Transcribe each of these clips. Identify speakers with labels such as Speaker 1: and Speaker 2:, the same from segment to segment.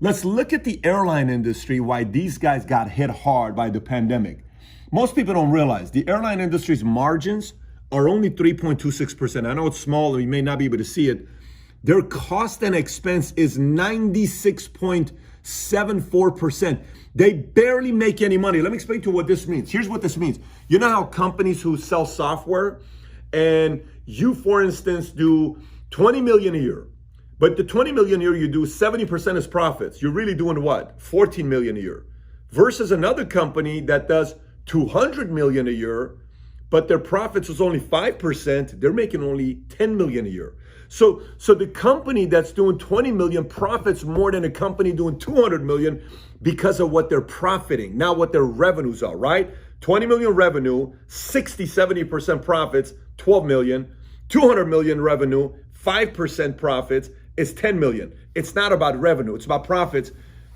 Speaker 1: Let's look at the airline industry, why these guys got hit hard by the pandemic. Most people don't realize the airline industry's margins are only 3.26%. I know it's small and you may not be able to see it. Their cost and expense is 96.74%. They barely make any money. Let me explain to you what this means. Here's what this means. You know how companies who sell software and you, for instance, do 20 million a year, but the 20 million a year you do 70% is profits. You're really doing what? 14 million a year versus another company that does 200 million a year, but their profits was only 5%. They're making only 10 million a year. So the company that's doing 20 million profits more than a company doing 200 million because of what they're profiting, not what their revenues are, right? 20 million revenue, 60, 70% profits, 12 million, 200 million revenue, 5% profits is 10 million. It's not about revenue, it's about profits.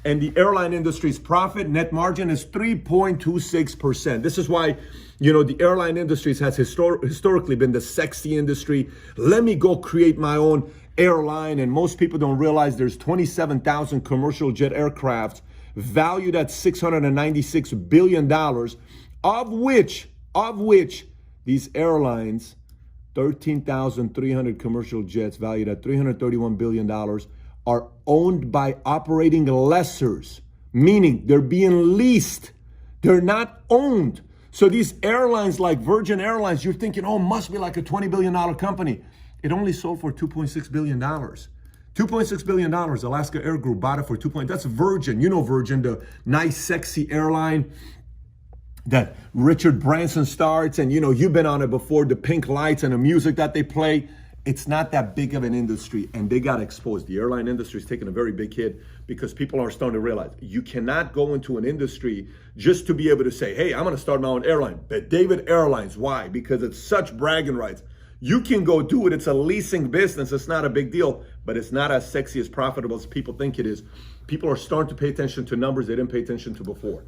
Speaker 1: And the airline industry's profit net margin is 3.26%. This is why, the airline industry has historically been the sexy industry. Let me go create my own airline. And most people don't realize there's 27,000 commercial jet aircrafts valued at $696 billion, of which these airlines, 13,300 commercial jets valued at $331 billion, are owned by operating lessors, meaning they're being leased. They're not owned. So these airlines like Virgin Airlines, you're thinking, oh, must be like a $20 billion company. It only sold for $2.6 billion. $2.6 billion. Alaska Air Group bought it for That's Virgin. You know Virgin, the nice, sexy airline that Richard Branson starts. And, you've been on it before, the pink lights and the music that they play. It's not that big of an industry, and they got exposed. The airline industry is taking a very big hit because people are starting to realize you cannot go into an industry just to be able to say, hey, I'm going to start my own airline. But David Airlines, why? Because it's such bragging rights. You can go do it. It's a leasing business. It's not a big deal, but it's not as sexy, as profitable as people think it is. People are starting to pay attention to numbers they didn't pay attention to before.